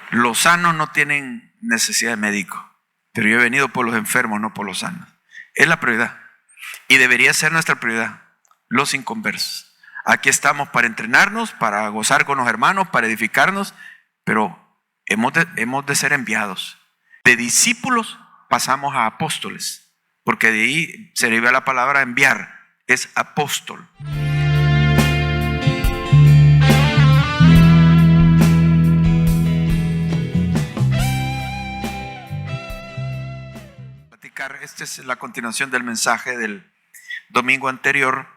Los sanos no tienen necesidad de médico, pero yo he venido por los enfermos, no por los sanos. Es la prioridad y debería ser nuestra prioridad, los inconversos. Aquí estamos para entrenarnos, para gozar con los hermanos, para edificarnos, pero hemos de ser enviados. De discípulos pasamos a apóstoles, porque de ahí se deriva la palabra enviar, es apóstol. Esta es la continuación del mensaje del domingo anterior,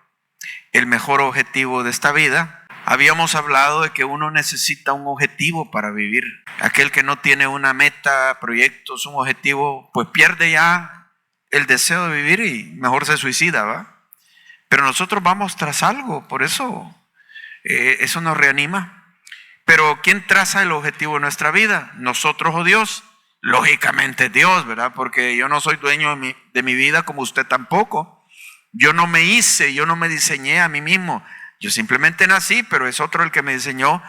el mejor objetivo de esta vida. Habíamos hablado de que uno necesita un objetivo para vivir. Aquel que no tiene una meta, proyectos, un objetivo, pues pierde ya el deseo de vivir y mejor se suicida, ¿va? Pero nosotros vamos tras algo, por eso eso nos reanima. Pero ¿quién traza el objetivo de nuestra vida? ¿Nosotros o Dios? Lógicamente Dios, ¿verdad? Porque yo no soy dueño de mi vida como usted tampoco. Yo no me hice, yo no me diseñé a mí mismo. Yo simplemente nací, pero es otro el que me diseñó,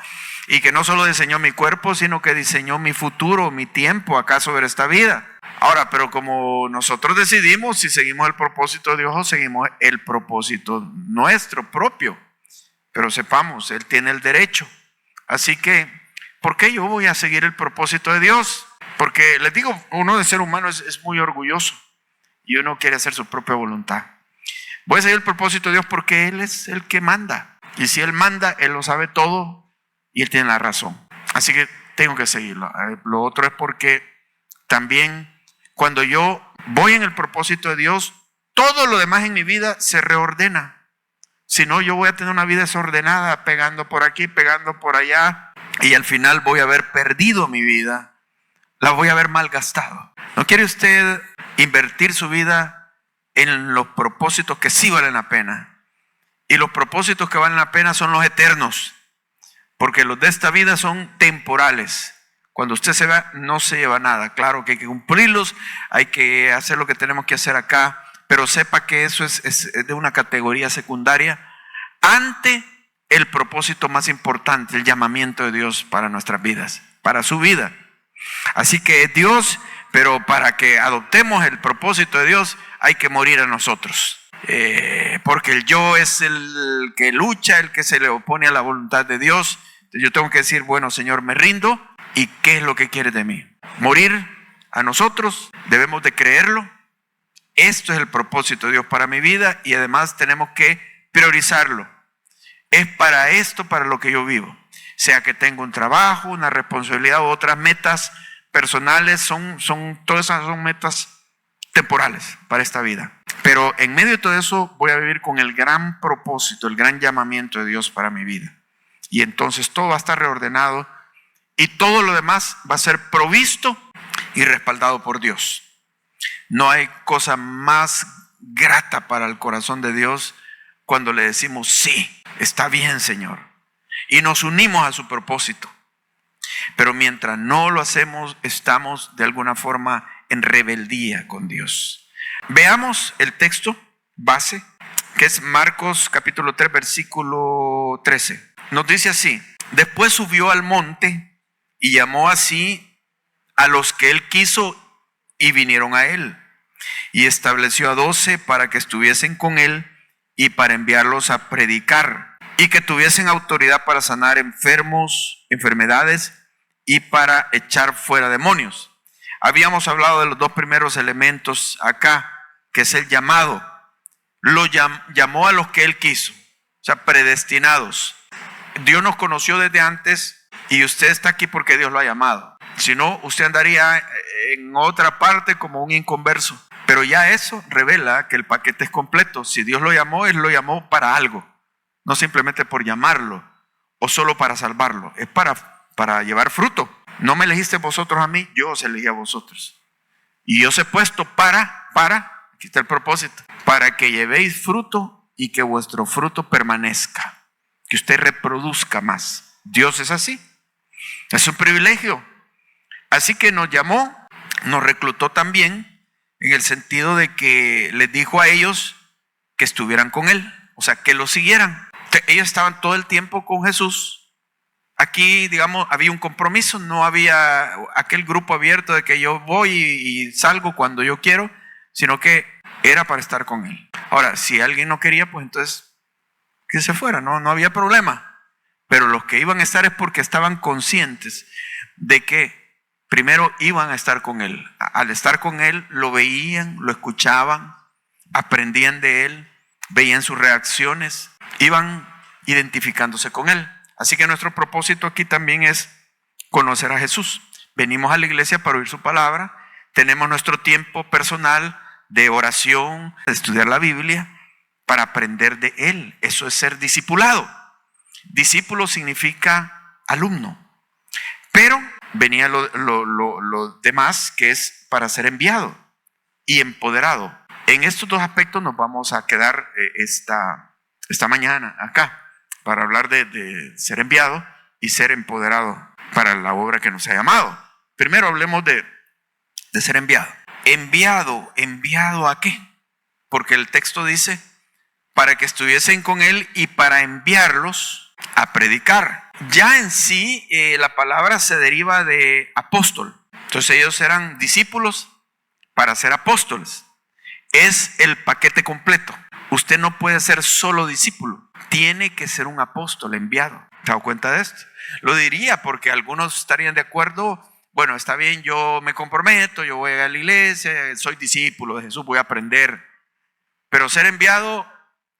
y que no solo diseñó mi cuerpo, sino que diseñó mi futuro, mi tiempo acá sobre esta vida. Ahora, pero como nosotros decidimos si seguimos el propósito de Dios o seguimos el propósito nuestro propio, pero sepamos, Él tiene el derecho. Así que, ¿por qué yo voy a seguir el propósito de Dios? Porque les digo, uno de ser humano es muy orgulloso y uno quiere hacer su propia voluntad. Voy a seguir el propósito de Dios porque Él es el que manda. Y si Él manda, Él lo sabe todo y Él tiene la razón. Así que tengo que seguirlo. Lo otro es porque también cuando yo voy en el propósito de Dios, todo lo demás en mi vida se reordena. Si no, yo voy a tener una vida desordenada, pegando por aquí, pegando por allá, y al final voy a haber perdido mi vida. La voy a haber malgastado. ¿No quiere usted invertir su vida en los propósitos que sí valen la pena? Y los propósitos que valen la pena son los eternos, porque los de esta vida son temporales. Cuando usted se va, no se lleva nada. Claro que hay que cumplirlos, hay que hacer lo que tenemos que hacer acá, pero sepa que eso es de una categoría secundaria ante el propósito más importante, el llamamiento de Dios para nuestras vidas, para su vida. Así que Dios, pero para que adoptemos el propósito de Dios hay que morir a nosotros, porque el yo es el que lucha, el que se le opone a la voluntad de Dios. Entonces yo tengo que decir, bueno, Señor, me rindo, ¿y qué es lo que quieres de mí? Morir a nosotros, debemos de creerlo. Esto es el propósito de Dios para mi vida y además tenemos que priorizarlo. Es para esto, para lo que yo vivo. Sea que tengo un trabajo, una responsabilidad u otras metas personales, todas esas son metas temporales para esta vida. Pero en medio de todo eso voy a vivir con el gran propósito, el gran llamamiento de Dios para mi vida. Y entonces todo va a estar reordenado y todo lo demás va a ser provisto y respaldado por Dios. No hay cosa más grata para el corazón de Dios cuando le decimos, sí, está bien, Señor. Y nos unimos a su propósito. Pero mientras no lo hacemos, estamos de alguna forma en rebeldía con Dios. Veamos el texto base, que es Marcos capítulo 3, versículo 13. Nos dice así: después subió al monte y llamó así a los que él quiso y vinieron a él. Y estableció a 12 para que estuviesen con él y para enviarlos a predicar. Y que tuviesen autoridad para sanar enfermos, enfermedades y para echar fuera demonios. Habíamos hablado de los dos primeros elementos acá, que es el llamado. Lo llamó a los que Él quiso, o sea, predestinados. Dios nos conoció desde antes y usted está aquí porque Dios lo ha llamado. Si no, usted andaría en otra parte como un inconverso. Pero ya eso revela que el paquete es completo. Si Dios lo llamó, Él lo llamó para algo. No simplemente por llamarlo o solo para salvarlo. Es para llevar fruto. No me elegiste vosotros a mí, yo os elegí a vosotros. Y yo os he puesto para, aquí está el propósito, para que llevéis fruto y que vuestro fruto permanezca. Que usted reproduzca más. Dios es así. Es un privilegio. Así que nos llamó, nos reclutó también en el sentido de que les dijo a ellos que estuvieran con Él. O sea, que lo siguieran. Ellos estaban todo el tiempo con Jesús, aquí, digamos, había un compromiso, no había aquel grupo abierto de que yo voy y salgo cuando yo quiero, sino que era para estar con él. Ahora, si alguien no quería, pues entonces que se fuera, no había problema. Pero los que iban a estar es porque estaban conscientes de que primero iban a estar con él. Al estar con él, lo veían, lo escuchaban, aprendían de él, veían sus reacciones, iban identificándose con él. Así que nuestro propósito aquí también es conocer a Jesús. Venimos a la iglesia para oír su palabra, tenemos nuestro tiempo personal de oración, de estudiar la Biblia, para aprender de él. Eso es ser discipulado. Discípulo significa alumno. Pero venía lo demás, que es para ser enviado y empoderado. En estos dos aspectos nos vamos a quedar esta mañana acá, para hablar de ser enviado y ser empoderado para la obra que nos ha llamado. Primero hablemos de ser enviado. ¿Enviado a qué? Porque el texto dice, para que estuviesen con él y para enviarlos a predicar. Ya en sí la palabra se deriva de apóstol. Entonces ellos eran discípulos para ser apóstoles. Es el paquete completo. Usted no puede ser solo discípulo. Tiene que ser un apóstol enviado. ¿Se ha dado cuenta de esto? Lo diría porque algunos estarían de acuerdo. Bueno, está bien, yo me comprometo, yo voy a la iglesia, soy discípulo de Jesús, voy a aprender. Pero ser enviado,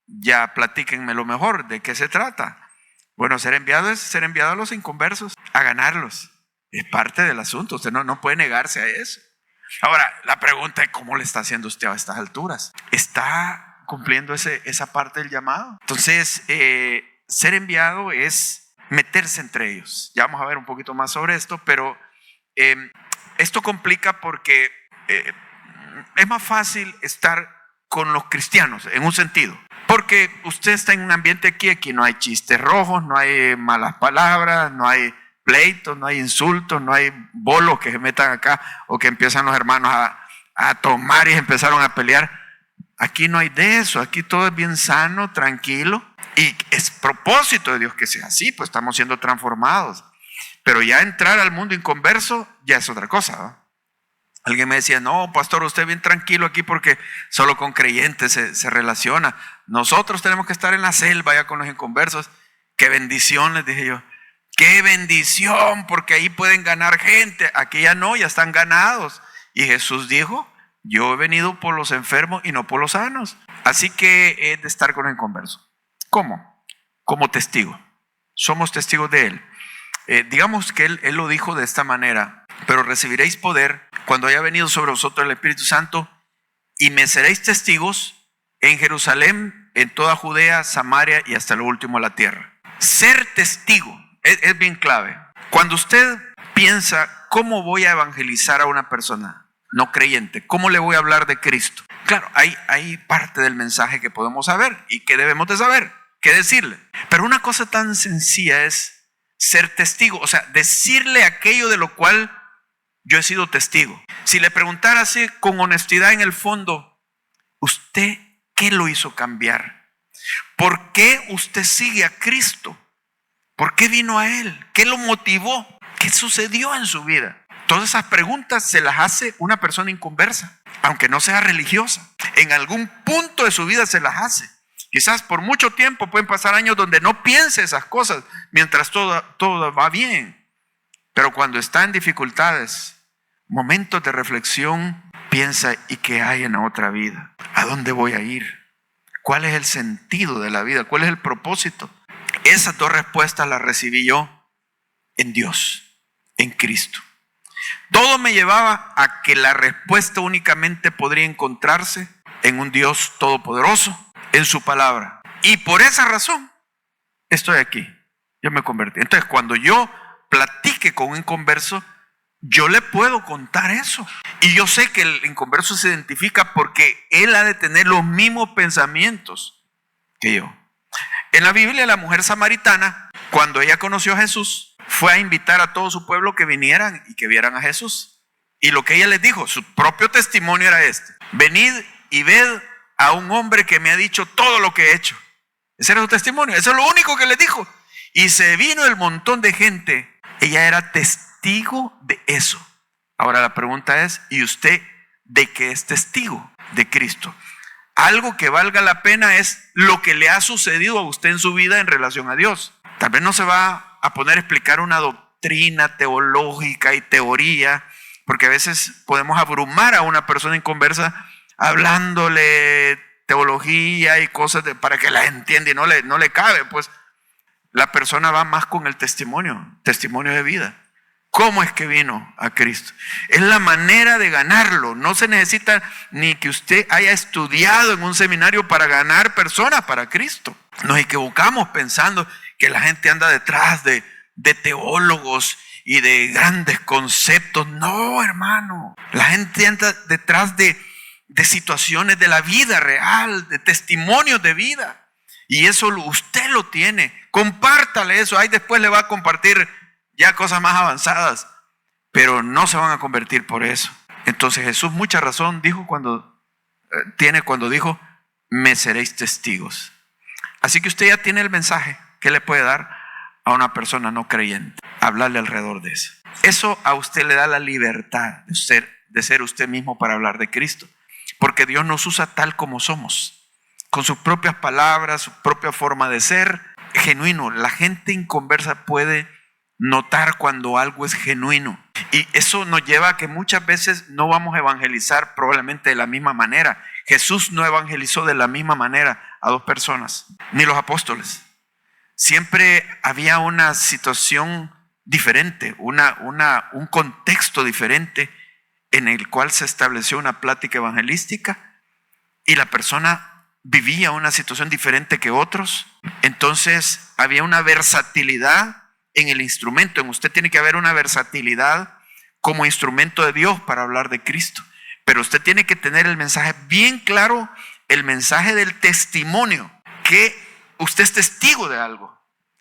ya platíquenme lo mejor, ¿de qué se trata? Bueno, ser enviado es ser enviado a los inconversos, a ganarlos. Es parte del asunto, usted no puede negarse a eso. Ahora, la pregunta es, ¿cómo le está haciendo usted a estas alturas? ¿Está cumpliendo esa parte del llamado? Entonces, ser enviado es meterse entre ellos. Ya vamos a ver un poquito más sobre esto, pero esto complica porque es más fácil estar con los cristianos, en un sentido. Porque usted está en un ambiente aquí no hay chistes rojos, no hay malas palabras, no hay pleitos, no hay insultos, no hay bolos que se metan acá o que empiezan los hermanos a tomar y empezaron a pelear. Aquí no hay de eso, aquí todo es bien sano, tranquilo, y es propósito de Dios que sea así, pues estamos siendo transformados. Pero ya entrar al mundo inconverso ya es otra cosa, ¿no? Alguien me decía, no, pastor, usted bien tranquilo aquí porque solo con creyentes se relaciona. Nosotros tenemos que estar en la selva ya con los inconversos. Qué bendición, les dije yo. Qué bendición, porque ahí pueden ganar gente. Aquí ya no, ya están ganados. Y Jesús dijo, yo he venido por los enfermos y no por los sanos. Así que es de estar con los inconversos. ¿Cómo? Como testigo. Somos testigos de Él. Digamos que él lo dijo de esta manera, pero recibiréis poder cuando haya venido sobre vosotros el Espíritu Santo y me seréis testigos en Jerusalén, en toda Judea, Samaria y hasta lo último de la tierra. Ser testigo es bien clave. Cuando usted piensa, ¿cómo voy a evangelizar a una persona no creyente? ¿Cómo le voy a hablar de Cristo? Claro, hay parte del mensaje que podemos saber y que debemos de saber, qué decirle. Pero una cosa tan sencilla es ser testigo, o sea, decirle aquello de lo cual yo he sido testigo. Si le preguntara así con honestidad en el fondo, ¿usted qué lo hizo cambiar? ¿Por qué usted sigue a Cristo? ¿Por qué vino a Él? ¿Qué lo motivó? ¿Qué sucedió en su vida? Todas esas preguntas se las hace una persona inconversa, aunque no sea religiosa. En algún punto de su vida se las hace. Quizás por mucho tiempo pueden pasar años donde no piense esas cosas mientras todo va bien. Pero cuando está en dificultades, momentos de reflexión, piensa, ¿y qué hay en la otra vida? ¿A dónde voy a ir? ¿Cuál es el sentido de la vida? ¿Cuál es el propósito? Esas dos respuestas las recibí yo en Dios, en Cristo. Todo me llevaba a que la respuesta únicamente podría encontrarse en un Dios todopoderoso, en su palabra. Y por esa razón estoy aquí. Yo me convertí. Entonces, cuando yo platique con un inconverso, yo le puedo contar eso. Y yo sé que el inconverso se identifica porque él ha de tener los mismos pensamientos que yo. En la Biblia, la mujer samaritana, cuando ella conoció a Jesús, fue a invitar a todo su pueblo que vinieran y que vieran a Jesús. Y lo que ella les dijo, su propio testimonio era este: venid y ved a un hombre que me ha dicho todo lo que he hecho. Ese era su testimonio, eso es lo único que les dijo. y se vino el montón de gente. Ella era testigo de eso. Ahora la pregunta es, ¿y usted de qué es testigo? De Cristo. Algo que valga la pena es lo que le ha sucedido a usted en su vida en relación a Dios. Tal vez no se va a poner a explicar una doctrina teológica y teoría, porque a veces podemos abrumar a una persona inconversa hablándole teología y cosas para que la entienda y no le cabe. Pues la persona va más con el testimonio de vida. ¿Cómo es que vino a Cristo? Es la manera de ganarlo. No se necesita ni que usted haya estudiado en un seminario para ganar personas para Cristo. Nos equivocamos pensando que la gente anda detrás de teólogos y de grandes conceptos. No, hermano. La gente anda detrás de situaciones de la vida real, de testimonios de vida. Y eso usted lo tiene. Compártale eso. Ahí después le va a compartir ya cosas más avanzadas, pero no se van a convertir por eso. Entonces Jesús mucha razón dijo cuando dijo, me seréis testigos. Así que usted ya tiene el mensaje que le puede dar a una persona no creyente, hablarle alrededor de eso. Eso a usted le da la libertad de ser usted mismo para hablar de Cristo, porque Dios nos usa tal como somos, con sus propias palabras, su propia forma de ser, genuino. La gente inconversa puede notar cuando algo es genuino. Y eso nos lleva a que muchas veces no vamos a evangelizar probablemente de la misma manera. Jesús no evangelizó de la misma manera a dos personas, ni los apóstoles. Siempre había una situación diferente, un contexto diferente en el cual se estableció una plática evangelística y la persona vivía una situación diferente que otros. Entonces había una versatilidad en el instrumento. En usted tiene que haber una versatilidad como instrumento de Dios para hablar de Cristo. Pero usted tiene que tener el mensaje bien claro, el mensaje del testimonio, que usted es testigo de algo.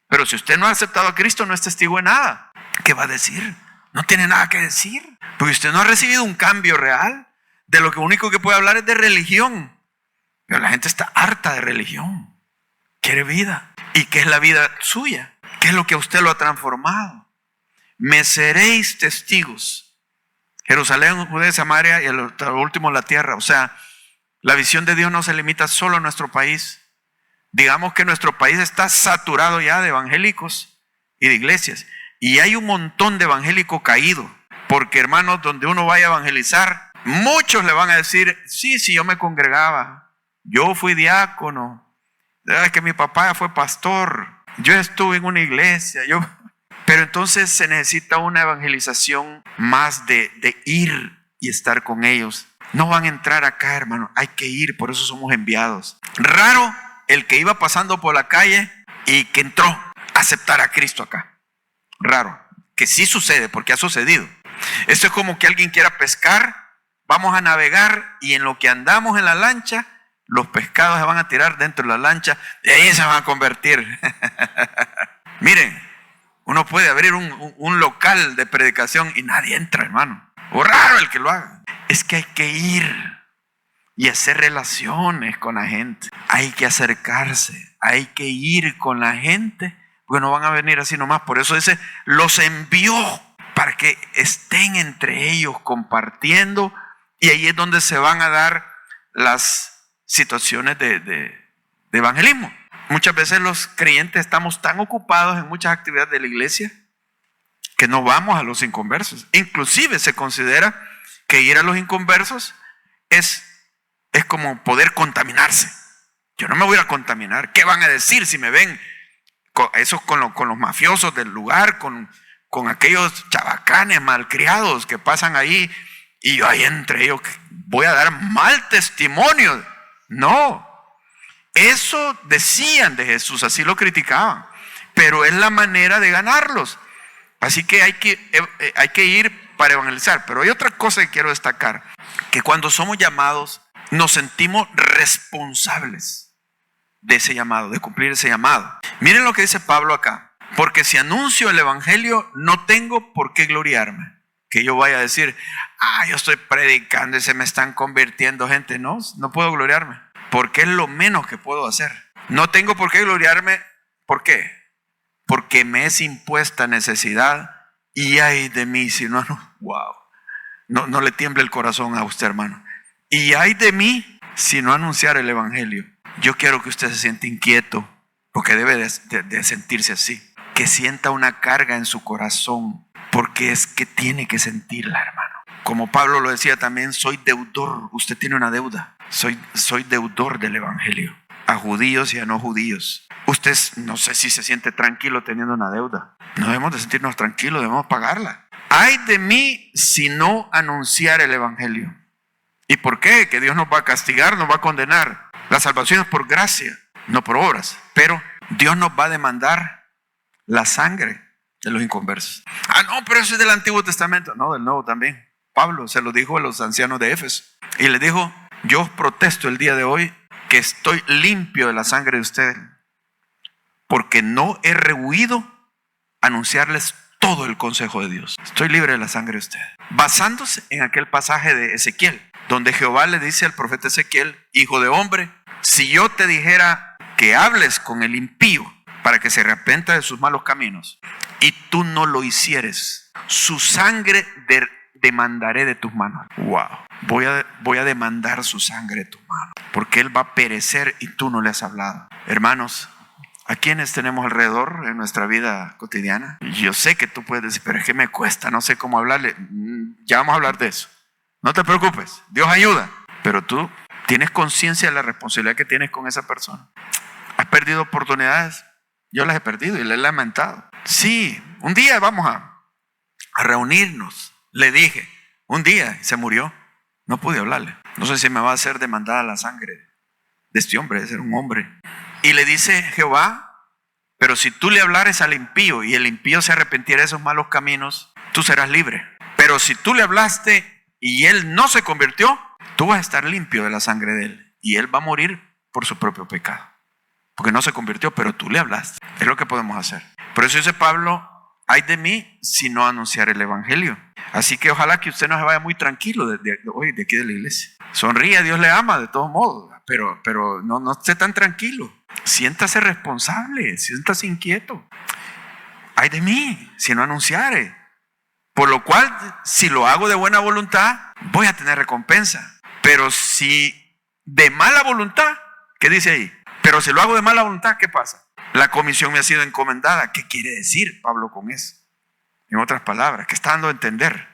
Pero si usted no ha aceptado a Cristo, no es testigo de nada. ¿Qué va a decir? No tiene nada que decir, porque usted no ha recibido un cambio real. De lo único que puede hablar es de religión. Pero la gente está harta de religión. Quiere vida. ¿Y qué es la vida suya? ¿Qué es lo que a usted lo ha transformado? Me seréis testigos. Jerusalén, Judea, Samaria y el último la tierra. O sea, la visión de Dios no se limita solo a nuestro país. Digamos que nuestro país está saturado ya de evangélicos y de iglesias. Y hay un montón de evangélicos caídos. Porque, hermanos, donde uno vaya a evangelizar, muchos le van a decir, sí, yo me congregaba. Yo fui diácono. Es que mi papá fue pastor. Yo estuve en una iglesia. Pero entonces se necesita una evangelización más de ir y estar con ellos. No van a entrar acá, hermano. Hay que ir, por eso somos enviados. Raro el que iba pasando por la calle y que entró a aceptar a Cristo acá. Raro. Que sí sucede, porque ha sucedido. Esto es como que alguien quiera pescar. Vamos a navegar y en lo que andamos en la lancha, los pescados se van a tirar dentro de la lancha. De ahí se van a convertir. Miren, uno puede abrir un local de predicación y nadie entra, hermano. O raro el que lo haga. Es que hay que ir y hacer relaciones con la gente. Hay que acercarse. Hay que ir con la gente. Porque no van a venir así nomás. Por eso dice, los envió para que estén entre ellos compartiendo. Y ahí es donde se van a dar las situaciones de evangelismo. Muchas veces los creyentes estamos tan ocupados en muchas actividades de la iglesia que no vamos a los inconversos. Inclusive se considera que ir a los inconversos es como poder contaminarse. Yo no me voy a contaminar. ¿Qué van a decir si me ven con los mafiosos del lugar, con aquellos chabacanes malcriados que pasan ahí y yo ahí entre ellos voy a dar mal testimonio? No. Eso decían de Jesús, así lo criticaban, pero es la manera de ganarlos. Así que hay que ir para evangelizar. Pero hay otra cosa que quiero destacar, que cuando somos llamados nos sentimos responsables de ese llamado, de cumplir ese llamado. Miren lo que dice Pablo acá: porque si anuncio el evangelio, no tengo por qué gloriarme. Que yo vaya a decir, yo estoy predicando y se me están convirtiendo gente. No puedo gloriarme, porque es lo menos que puedo hacer. No tengo por qué gloriarme. ¿Por qué? porque me es impuesta necesidad, y ay de mí si no, wow, no le tiemble el corazón a usted, hermano. Y ay de mí si no anunciar el evangelio. Yo quiero que usted se sienta inquieto, porque debe de sentirse así, que sienta una carga en su corazón, porque es que tiene que sentirla, hermano. Como Pablo lo decía también, soy deudor. Usted tiene una deuda. Soy deudor del evangelio, a judíos y a no judíos. Usted no sé si se siente tranquilo teniendo una deuda. No debemos de sentirnos tranquilos, debemos pagarla. Ay de mí si no anunciar el evangelio. ¿Y por qué? Que Dios nos va a castigar, nos va a condenar. La salvación es por gracia, no por obras. Pero Dios nos va a demandar la sangre de los inconversos. No, pero eso es del Antiguo Testamento. No, del Nuevo también. Pablo se lo dijo a los ancianos de Éfeso. Y les dijo, yo os protesto el día de hoy que estoy limpio de la sangre de ustedes, porque no he rehuido anunciarles todo el consejo de Dios. Estoy libre de la sangre de ustedes. Basándose en aquel pasaje de Ezequiel, donde Jehová le dice al profeta Ezequiel, hijo de hombre, si yo te dijera que hables con el impío para que se arrepienta de sus malos caminos, y tú no lo hicieres, su sangre demandaré de tus manos. Wow. Voy a demandar su sangre de tus manos, porque él va a perecer y tú no le has hablado. Hermanos, ¿a quiénes tenemos alrededor en nuestra vida cotidiana? Yo sé que tú puedes decir, pero es que me cuesta, no sé cómo hablarle. Ya vamos a hablar de eso. No te preocupes, Dios ayuda. Pero tú tienes conciencia de la responsabilidad que tienes con esa persona. ¿Has perdido oportunidades? Yo las he perdido y las he lamentado. Sí, un día vamos a reunirnos. Le dije, un día se murió. No pude hablarle. No sé si me va a hacer demandada la sangre de este hombre, de ser un hombre. Y le dice Jehová, pero si tú le hablares al impío y el impío se arrepintiera de esos malos caminos, tú serás libre. Pero si tú le hablaste y él no se convirtió, tú vas a estar limpio de la sangre de él. Y él va a morir por su propio pecado. Porque no se convirtió, pero tú le hablaste. Es lo que podemos hacer. Por eso dice Pablo, ay de mí si no anunciar el evangelio. Así que ojalá que usted no se vaya muy tranquilo hoy de aquí de la iglesia. Sonríe, Dios le ama de todos modos. Pero no esté tan tranquilo. Siéntase responsable, siéntase inquieto. Ay de mí si no anunciare. Por lo cual, si lo hago de buena voluntad, voy a tener recompensa. Pero si de mala voluntad, ¿qué dice ahí? Pero si lo hago de mala voluntad, ¿qué pasa? La comisión me ha sido encomendada. ¿Qué quiere decir Pablo con eso? En otras palabras, ¿qué está dando a entender?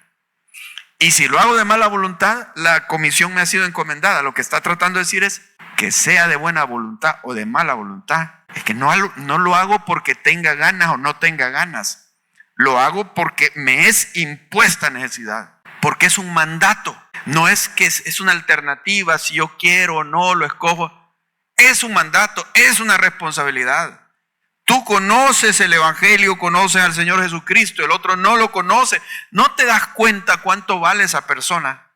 Y si lo hago de mala voluntad, la comisión me ha sido encomendada. Lo que está tratando de decir es que sea de buena voluntad o de mala voluntad. Es que no lo hago porque tenga ganas o no tenga ganas. Lo hago porque me es impuesta necesidad. Porque es un mandato. No es que es una alternativa. Si yo quiero o no, lo escojo. Es un mandato, es una responsabilidad. Tú conoces el evangelio, conoces al Señor Jesucristo, el otro no lo conoce. No te das cuenta cuánto vale esa persona.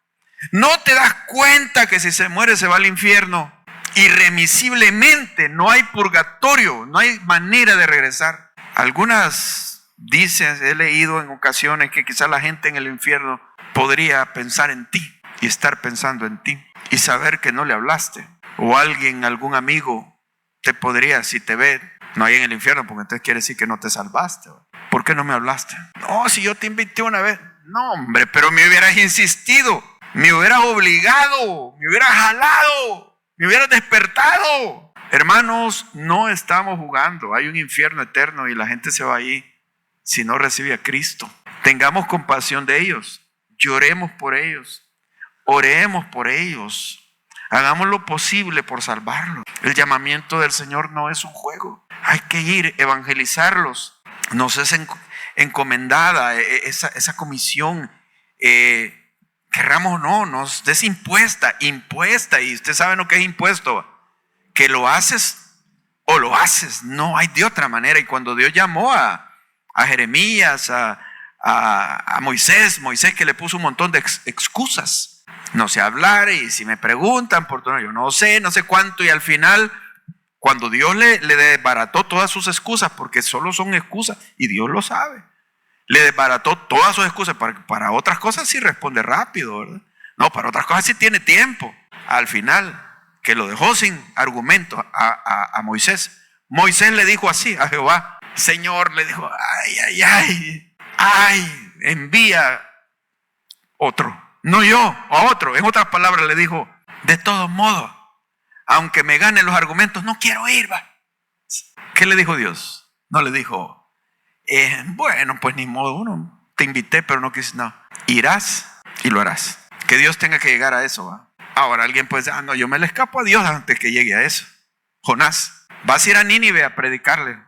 No te das cuenta que si se muere se va al infierno. Irremisiblemente, no hay purgatorio, no hay manera de regresar. Algunas dicen, he leído en ocasiones que quizás la gente en el infierno podría pensar en ti y estar pensando en ti y saber que no le hablaste. O alguien, algún amigo te podría, si te ve, no hay en el infierno, porque entonces quiere decir que no te salvaste. ¿Por qué no me hablaste? No, si yo te invité una vez. No, hombre, pero me hubieras insistido, me hubieras obligado, me hubieras jalado, me hubieras despertado. Hermanos, no estamos jugando. Hay un infierno eterno y la gente se va ahí si no recibe a Cristo. Tengamos compasión de ellos, lloremos por ellos, oremos por ellos. Hagamos lo posible por salvarlos. El llamamiento del Señor no es un juego. Hay que ir, evangelizarlos. Nos es encomendada esa comisión. Querramos o no, nos es impuesta. Y usted sabe lo que es impuesto. Que lo haces o lo haces. No hay de otra manera. Y cuando Dios llamó a Jeremías, a Moisés que le puso un montón de excusas. No sé hablar y si me preguntan por todo, yo no sé cuánto, y al final cuando Dios le desbarató todas sus excusas, porque solo son excusas y Dios lo sabe, le desbarató todas sus excusas. Para otras cosas sí responde rápido, ¿verdad? No, para otras cosas sí tiene tiempo. Al final, que lo dejó sin argumento a Moisés le dijo así a Jehová, Señor, le dijo, ay, envía otro, no yo, a otro. En otras palabras le dijo, de todos modos, aunque me ganen los argumentos, no quiero ir, va. ¿Qué le dijo Dios? No le dijo, bueno, pues ni modo, uno te invité, pero no quise, no. Irás y lo harás. Que Dios tenga que llegar a eso, ¿va? Ahora alguien puede decir, no, yo me le escapo a Dios antes que llegue a eso. Jonás, vas a ir a Nínive a predicarle.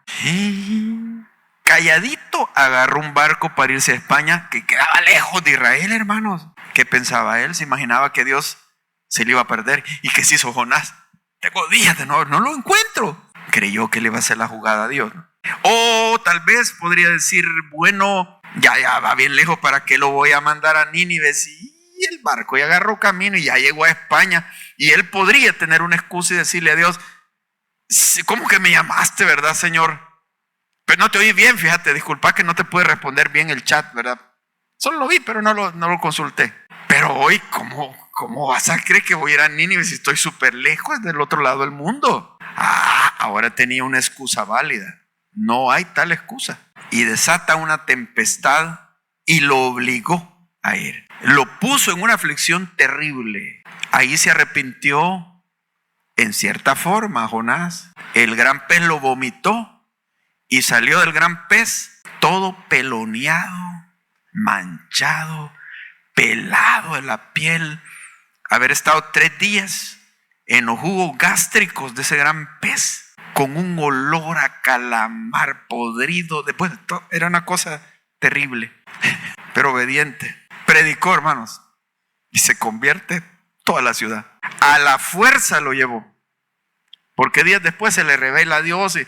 Calladito agarró un barco para irse a España, que quedaba lejos de Israel, hermanos. ¿Qué pensaba él? Se imaginaba que Dios se le iba a perder. ¿Y qué se hizo Jonás? Tengo días de no lo encuentro. Creyó que le iba a hacer la jugada a Dios, ¿no? O tal vez podría decir, bueno, ya va bien lejos, ¿para qué lo voy a mandar a Nínive? Y el barco ya agarró camino y ya llegó a España. Y él podría tener una excusa y decirle a Dios, ¿cómo que me llamaste, verdad, Señor? Pero no te oí bien, fíjate, disculpa que no te pude responder bien el chat, ¿verdad? Solo lo vi, pero no lo consulté. Pero hoy, ¿cómo vas a creer que voy a ir a Nínive si estoy súper lejos del otro lado del mundo? Ahora tenía una excusa válida. No hay tal excusa. Y desata una tempestad y lo obligó a ir. Lo puso en una aflicción terrible. Ahí se arrepintió en cierta forma Jonás. El gran pez lo vomitó y salió del gran pez todo peloneado, manchado, pelado de la piel. Haber estado 3 días en los jugos gástricos de ese gran pez, con un olor a calamar podrido. Después de todo, era una cosa terrible, pero obediente. Predicó, hermanos, y se convierte toda la ciudad. A la fuerza lo llevó, porque días después se le revela a Dios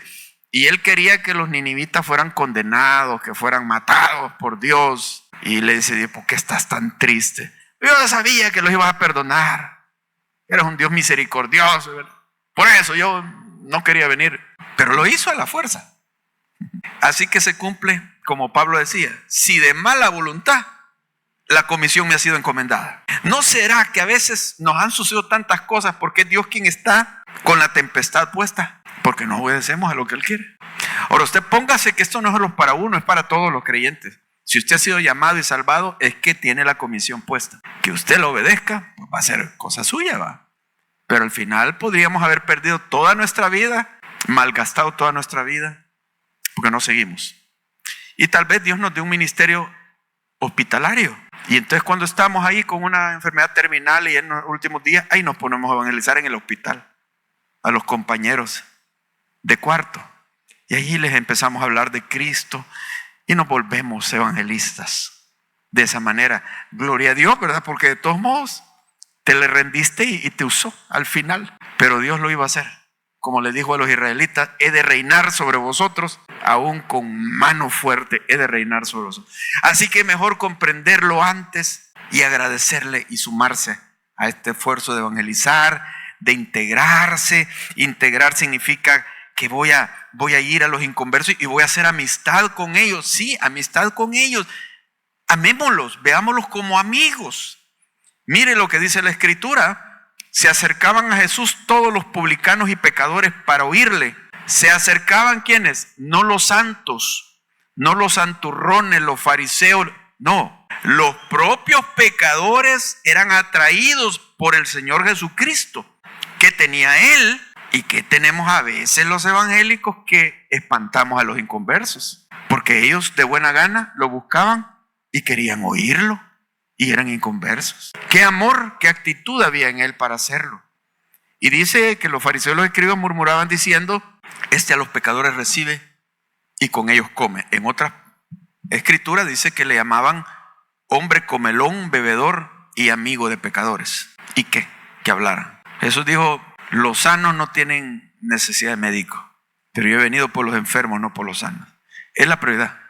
y él quería que los ninivitas fueran condenados, que fueran matados por Dios. Y le dice Dios, ¿por qué estás tan triste? Yo ya sabía que los ibas a perdonar. Eres un Dios misericordioso, ¿verdad? Por eso yo no quería venir, pero lo hizo a la fuerza. Así que se cumple, como Pablo decía, si de mala voluntad la comisión me ha sido encomendada. ¿No será que a veces nos han sucedido tantas cosas porque es Dios quien está con la tempestad puesta? Porque no obedecemos a lo que Él quiere. Ahora usted póngase que esto no es solo para uno, es para todos los creyentes. Si usted ha sido llamado y salvado, es que tiene la comisión puesta. Que usted lo obedezca, pues va a ser cosa suya, va. Pero al final podríamos haber perdido toda nuestra vida, malgastado toda nuestra vida, porque no seguimos. Y tal vez Dios nos dé un ministerio hospitalario. Y entonces cuando estamos ahí con una enfermedad terminal y en los últimos días, ahí nos ponemos a evangelizar en el hospital a los compañeros de cuarto. Y ahí les empezamos a hablar de Cristo y nos volvemos evangelistas. De esa manera, gloria a Dios, ¿verdad? Porque de todos modos te le rendiste y te usó al final. Pero Dios lo iba a hacer. Como le dijo a los israelitas, he de reinar sobre vosotros, aún con mano fuerte, he de reinar sobre vosotros. Así que mejor comprenderlo antes y agradecerle y sumarse a este esfuerzo de evangelizar, de integrarse. Integrar significa que voy a ir a los inconversos y voy a hacer amistad con ellos. Sí, amistad con ellos. Amémoslos, veámoslos como amigos. Mire lo que dice la Escritura. Se acercaban a Jesús todos los publicanos y pecadores para oírle. Se acercaban ¿quiénes? No los santos, no los santurrones, los fariseos, no. Los propios pecadores eran atraídos por el Señor Jesucristo. ¿Qué tenía Él? ¿Y qué tenemos a veces los evangélicos que espantamos a los inconversos? Porque ellos de buena gana lo buscaban y querían oírlo. Y eran inconversos. Qué amor, qué actitud había en él para hacerlo. Y dice que los fariseos y los escribas murmuraban diciendo, a los pecadores recibe y con ellos come. En otra escritura dice que le llamaban hombre comelón, bebedor y amigo de pecadores. ¿Y qué? Que hablaran. Jesús dijo, los sanos no tienen necesidad de médico, pero yo he venido por los enfermos, no por los sanos. Es la prioridad.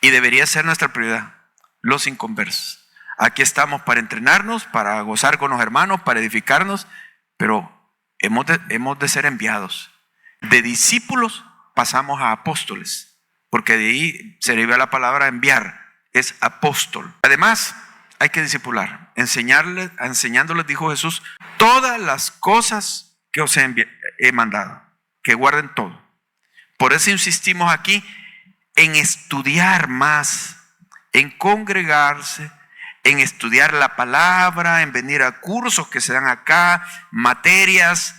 Y debería ser nuestra prioridad, los inconversos. Aquí estamos para entrenarnos, para gozar con los hermanos, para edificarnos, pero hemos de ser enviados. De discípulos pasamos a apóstoles, porque de ahí se deriva la palabra enviar, es apóstol. Además, hay que discipular, enseñándoles, dijo Jesús, todas las cosas que os he mandado, que guarden todo. Por eso insistimos aquí en estudiar más, en congregarse, en estudiar la palabra, en venir a cursos que se dan acá, materias,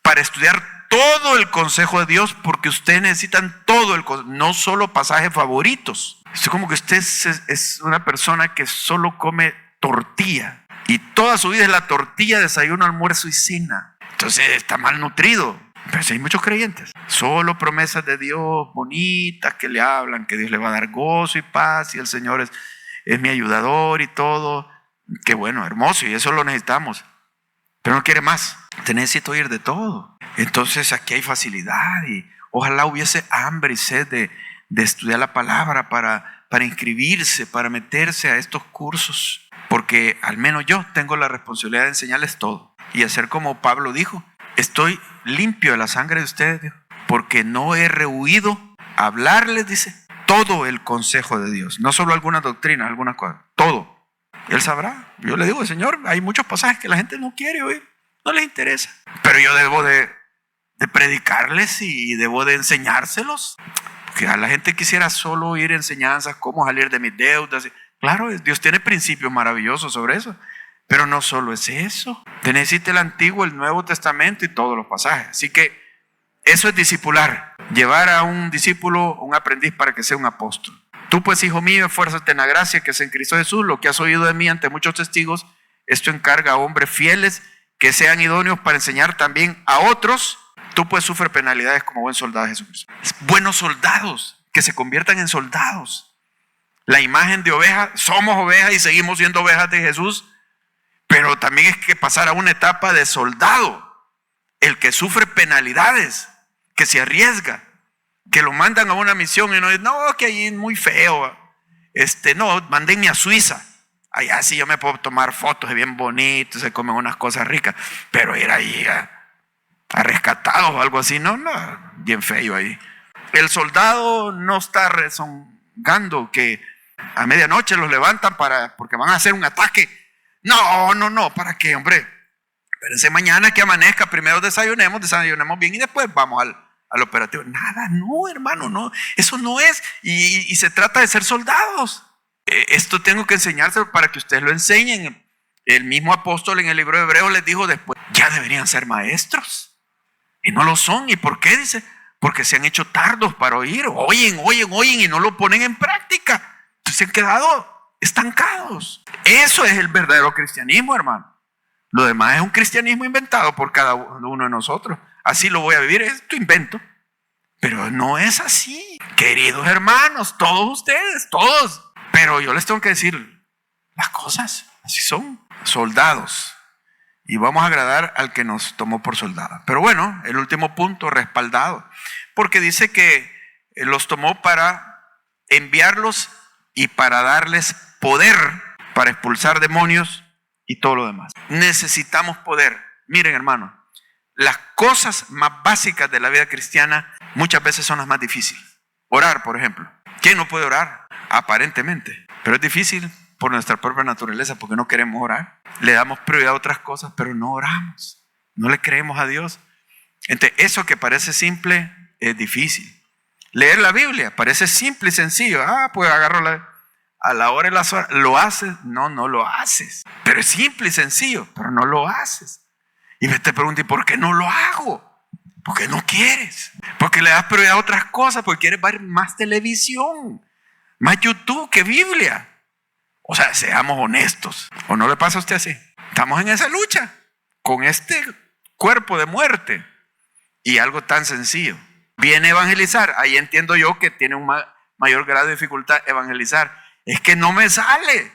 para estudiar todo el consejo de Dios, porque ustedes necesitan todo el consejo, no solo pasajes favoritos. Es como que usted es una persona que solo come tortilla y toda su vida es la tortilla, desayuno, almuerzo y cena. Entonces está mal nutrido. Pero si hay muchos creyentes, solo promesas de Dios bonitas que le hablan, que Dios le va a dar gozo y paz y el Señor es mi ayudador y todo. Qué bueno, hermoso, y eso lo necesitamos. Pero no quiere más. Te necesito oír de todo. Entonces aquí hay facilidad y ojalá hubiese hambre y sed de estudiar la palabra para inscribirse, para meterse a estos cursos. Porque al menos yo tengo la responsabilidad de enseñarles todo. Y hacer como Pablo dijo, estoy limpio de la sangre de ustedes, Dios, porque no he rehuido hablarles, dice, todo el consejo de Dios. No solo algunas doctrinas, algunas cosas, todo. Él sabrá. Yo le digo, Señor, hay muchos pasajes que la gente no quiere oír, no les interesa. Pero yo debo de predicarles y debo de enseñárselos. Porque a la gente quisiera solo oír enseñanzas, cómo salir de mis deudas. Claro, Dios tiene principios maravillosos sobre eso. Pero no solo es eso. Te necesita el Antiguo, el Nuevo Testamento y todos los pasajes. Así que eso es discipular. Llevar a un discípulo, un aprendiz para que sea un apóstol. Tú pues, hijo mío, esfuérzate en la gracia que es en Cristo Jesús. Lo que has oído de mí ante muchos testigos, esto encarga a hombres fieles que sean idóneos para enseñar también a otros. Tú pues sufre penalidades como buen soldado de Jesucristo. Buenos soldados que se conviertan en soldados. La imagen de oveja, somos ovejas y seguimos siendo ovejas de Jesús. Pero también es que pasar a una etapa de soldado, el que sufre penalidades, que se arriesga, que lo mandan a una misión y no dice, no, que ahí es muy feo, no, mándenme a Suiza, allá sí yo me puedo tomar fotos, es bien bonito, se comen unas cosas ricas, pero ir ahí a rescatados o algo así, no, bien feo ahí. El soldado no está rezongando que a medianoche los levantan porque van a hacer un ataque. No, ¿para qué, hombre? Espérense mañana que amanezca, primero desayunemos bien y después vamos al operativo. Nada, no, hermano, no, eso no es. Y se trata de ser soldados. Esto tengo que enseñárselo para que ustedes lo enseñen. El mismo apóstol en el libro de Hebreos les dijo después, ya deberían ser maestros. Y no lo son. ¿Y por qué? Dice, porque se han hecho tardos para oír. Oyen y no lo ponen en práctica. Entonces se han quedado estancados. Eso es el verdadero cristianismo, hermano. Lo demás es un cristianismo inventado por cada uno de nosotros. Así lo voy a vivir, es tu invento. Pero no es así. Queridos hermanos, todos ustedes, todos. Pero yo les tengo que decir las cosas, así son. Soldados. Y vamos a agradar al que nos tomó por soldado. Pero bueno, el último punto, respaldado. Porque dice que los tomó para enviarlos y para darles poder para expulsar demonios y todo lo demás. Necesitamos poder. Miren, hermano, las cosas más básicas de la vida cristiana muchas veces son las más difíciles. Orar, por ejemplo. ¿Quién no puede orar? Aparentemente. Pero es difícil por nuestra propia naturaleza porque no queremos orar. Le damos prioridad a otras cosas, pero no oramos. No le creemos a Dios. Entonces, eso que parece simple es difícil. Leer la Biblia parece simple y sencillo. Pues agarro a la hora y las horas. ¿Lo haces? No lo haces. Pero es simple y sencillo, pero no lo haces. Y te pregunto, ¿y por qué no lo hago? Porque no quieres. Porque le das prioridad a otras cosas, porque quieres ver más televisión, más YouTube que Biblia. O sea, seamos honestos. ¿O no le pasa a usted así? Estamos en esa lucha con este cuerpo de muerte. Y algo tan sencillo. Viene a evangelizar. Ahí entiendo yo que tiene un mayor grado de dificultad evangelizar. Es que no me sale.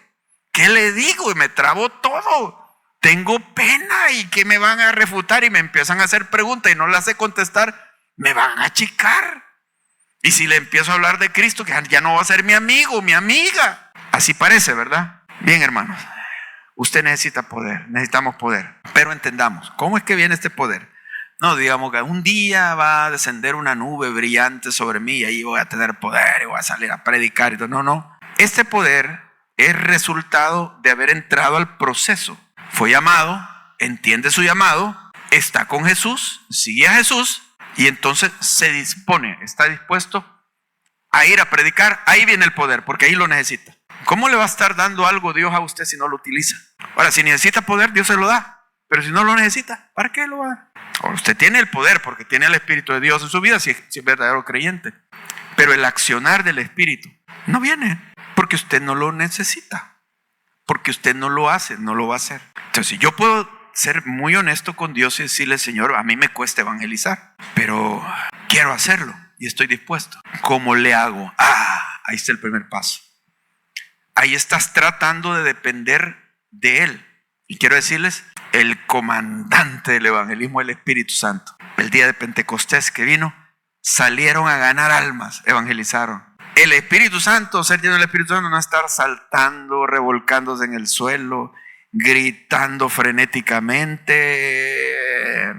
¿Qué le digo? Y me trabo todo. Tengo pena y que me van a refutar y me empiezan a hacer preguntas y no las sé contestar. Me van a achicar. Y si le empiezo a hablar de Cristo, que ya no va a ser mi amigo, mi amiga. Así parece, ¿verdad? Bien, hermanos. Usted necesita poder, necesitamos poder. Pero entendamos, ¿cómo es que viene este poder? No, digamos que un día va a descender una nube brillante sobre mí y ahí voy a tener poder y voy a salir a predicar y todo. No. Este poder es resultado de haber entrado al proceso. Fue llamado, entiende su llamado, está con Jesús, sigue a Jesús Y entonces se dispone, está dispuesto a ir a predicar. Ahí viene el poder, porque ahí lo necesita. ¿Cómo le va a estar dando algo Dios a usted si no lo utiliza? Ahora, si necesita poder, Dios se lo da. Pero si no lo necesita, ¿para qué lo va a dar? Ahora, usted tiene el poder porque tiene el Espíritu de Dios en su vida si es verdadero creyente. Pero el accionar del Espíritu no viene porque usted no lo necesita. Porque usted no lo hace, no lo va a hacer. Entonces, yo puedo ser muy honesto con Dios y decirle: Señor, a mí me cuesta evangelizar, pero quiero hacerlo y estoy dispuesto. ¿Cómo le hago? Ahí está el primer paso. Ahí estás tratando de depender de Él. Y quiero decirles, el comandante del evangelismo es el Espíritu Santo. El día de Pentecostés que vino, salieron a ganar almas, evangelizaron. El Espíritu Santo, ser lleno del Espíritu Santo, no estar saltando, revolcándose en el suelo, gritando frenéticamente.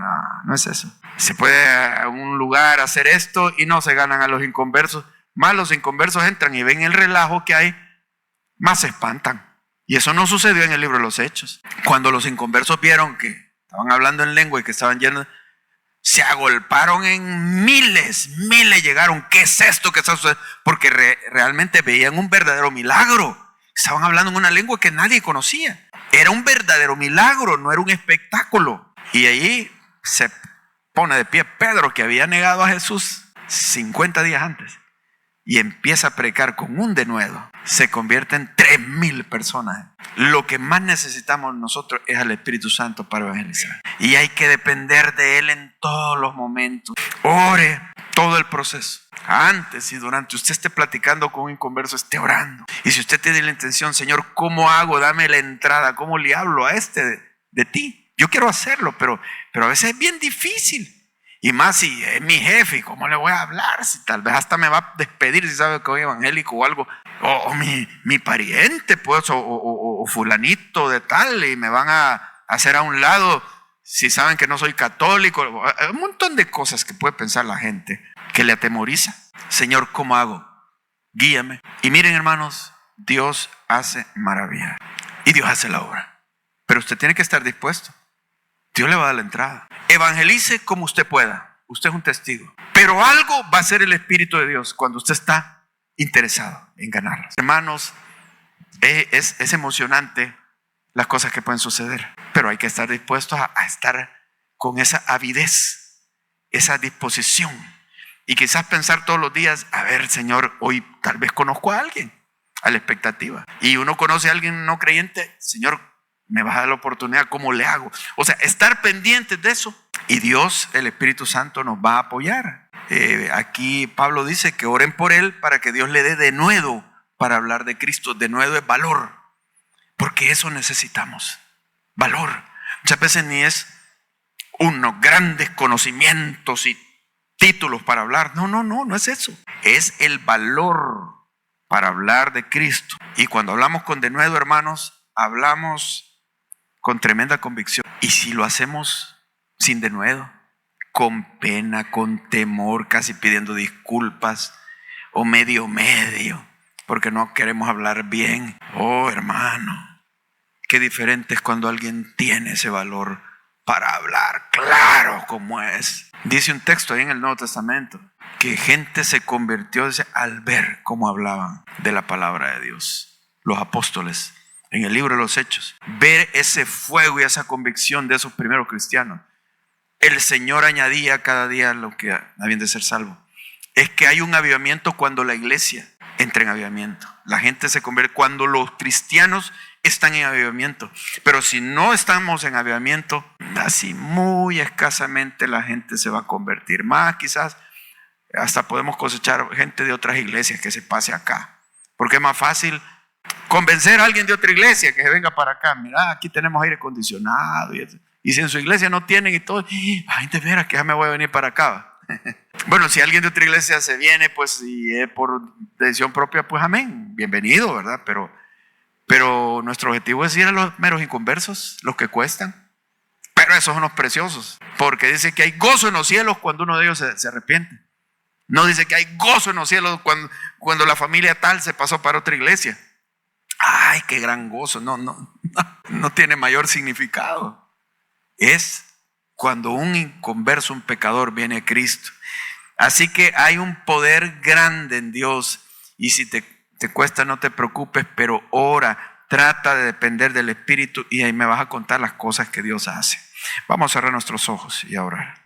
No es eso. Se puede a un lugar hacer esto y no se ganan a los inconversos. Más los inconversos entran y ven el relajo que hay, más se espantan. Y eso no sucedió en el libro de los Hechos. Cuando los inconversos vieron que estaban hablando en lengua y que estaban llenos, se agolparon en miles llegaron. ¿Qué es esto que está sucediendo? Porque realmente veían un verdadero milagro. Estaban hablando en una lengua que nadie conocía. Era un verdadero milagro, no era un espectáculo. Y ahí se pone de pie Pedro, que había negado a Jesús 50 días antes, y empieza a predicar con un denuedo. Se convierte en 3,000 personas. Lo que más necesitamos nosotros es al Espíritu Santo para evangelizar. Y hay que depender de Él en todos los momentos. Ore todo el proceso. Antes y durante usted esté platicando con un inconverso, esté orando. Y si usted tiene la intención: Señor, ¿cómo hago? Dame la entrada. ¿Cómo le hablo a este de ti? Yo quiero hacerlo, pero a veces es bien difícil. Y más si es mi jefe, ¿cómo le voy a hablar? Si tal vez hasta me va a despedir si sabe que soy evangélico o algo. O mi pariente, pues, o fulanito de tal, y me van a hacer a un lado si saben que no soy católico. Un montón de cosas que puede pensar la gente que le atemoriza. Señor, ¿cómo hago? Guíame. Y miren, hermanos, Dios hace maravillas. Y Dios hace la obra. Pero usted tiene que estar dispuesto. Dios le va a dar la entrada. Evangelice como usted pueda. Usted es un testigo. Pero algo va a hacer el Espíritu de Dios cuando usted está interesado en ganarlas. Hermanos, es emocionante las cosas que pueden suceder. Pero hay que estar dispuestos a estar con esa avidez, esa disposición. Y quizás pensar todos los días: a ver, Señor, hoy tal vez conozco a alguien, a la expectativa. Y uno conoce a alguien no creyente: Señor, me vas a dar la oportunidad, ¿cómo le hago? O sea, estar pendientes de eso. Y Dios, el Espíritu Santo, nos va a apoyar. Aquí Pablo dice que oren por él para que Dios le dé denuedo para hablar de Cristo. Denuedo es valor, porque eso necesitamos, valor. Muchas veces ni es unos grandes conocimientos y títulos para hablar. No es eso. Es el valor para hablar de Cristo. Y cuando hablamos con denuedo, hermanos, hablamos con tremenda convicción. Y si lo hacemos sin denuedo, con pena, con temor, casi pidiendo disculpas, o medio, porque no queremos hablar bien. Oh, hermano, qué diferente es cuando alguien tiene ese valor para hablar claro como es. Dice un texto ahí en el Nuevo Testamento que gente se convirtió al ver cómo hablaban de la palabra de Dios. Los apóstoles, en el libro de los Hechos, ver ese fuego y esa convicción de esos primeros cristianos. El Señor añadía cada día lo que habían de ser salvos. Es que hay un avivamiento cuando la iglesia entra en avivamiento. La gente se convierte cuando los cristianos están en avivamiento. Pero si no estamos en avivamiento, así muy escasamente la gente se va a convertir. Más quizás hasta podemos cosechar gente de otras iglesias que se pase acá. Porque es más fácil convencer a alguien de otra iglesia que se venga para acá. Mira, aquí tenemos aire acondicionado. Y si en su iglesia no tienen y todo, ay, de veras que ya me voy a venir para acá. Bueno, si alguien de otra iglesia se viene, pues, y es por decisión propia, pues amén, bienvenido, ¿verdad? Pero nuestro objetivo es ir a los meros inconversos, los que cuestan. Pero esos son los preciosos, porque dice que hay gozo en los cielos cuando uno de ellos se arrepiente. No dice que hay gozo en los cielos cuando la familia tal se pasó para otra iglesia. Ay, qué gran gozo. No tiene mayor significado. Es cuando un inconverso, un pecador viene a Cristo. Así que hay un poder grande en Dios, y si te cuesta, no te preocupes, pero ora, trata de depender del Espíritu y ahí me vas a contar las cosas que Dios hace. Vamos a cerrar nuestros ojos y a orar.